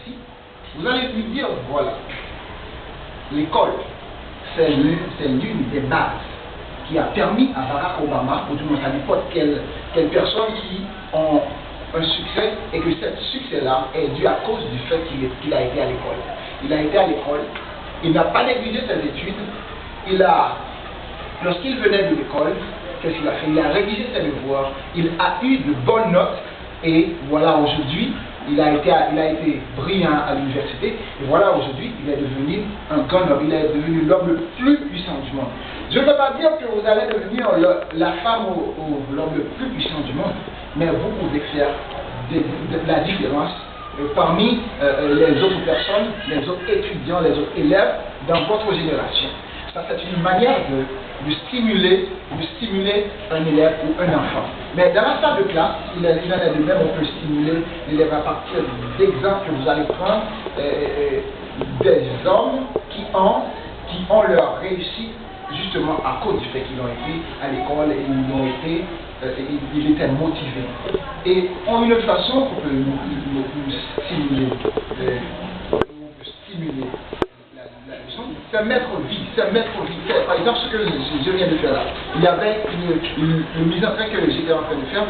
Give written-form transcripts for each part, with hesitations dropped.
ici, vous allez lui dire, voilà, l'école, c'est l'une des bases qui a permis à Barack Obama, ou du moins à n'importe quelle personne qui ont un succès, et que ce succès-là est dû à cause du fait qu'il a été à l'école. Il a été à l'école, il n'a pas négligé ses études, lorsqu'il venait de l'école, qu'est-ce qu'il a fait? Il a rédigé ses devoirs, il a eu de bonnes notes, et voilà aujourd'hui, il a été brillant à l'université, et voilà aujourd'hui, il est devenu un grand homme, il est devenu l'homme le plus puissant du monde. Je ne veux pas dire que vous allez devenir la femme ou l'homme le plus puissant du monde, mais vous pouvez faire de la différence parmi les autres personnes, les autres étudiants, les autres élèves dans votre génération. Ça, c'est une manière de stimuler un élève ou un enfant. Mais dans la salle de classe, il en est de même, on peut stimuler l'élève à partir d'exemples que vous allez prendre, des hommes qui ont leur réussite justement à cause du fait qu'ils ont été à l'école et ils étaient motivés. Et en une autre façon, on peut nous stimuler, la leçon, c'est mettre vie. Par exemple, ce que je viens de faire là, il y avait une mise en train que j'étais en train de faire.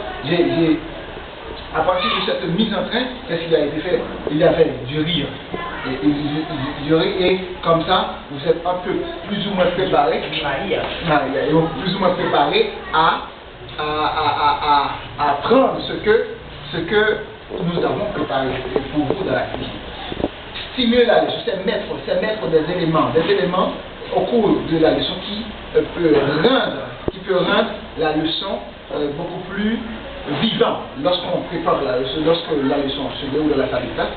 À partir de cette mise en train, qu'est-ce qui a été fait? Il y avait du rire. Et comme ça, vous êtes un peu plus ou moins préparé, plus ou moins préparé à prendre ce que nous avons préparé pour vous dans la cuisine. Stimuler la leçon, c'est mettre des éléments au cours de la leçon qui peut rendre la leçon beaucoup plus vivante. Lorsqu'on prépare la leçon, lorsque la leçon se déroule dans la salle de classe,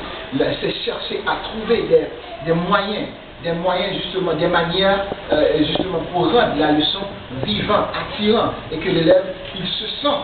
c'est chercher à trouver des moyens justement, des manières justement pour rendre la leçon vivante, attirante, et que l'élève il se sent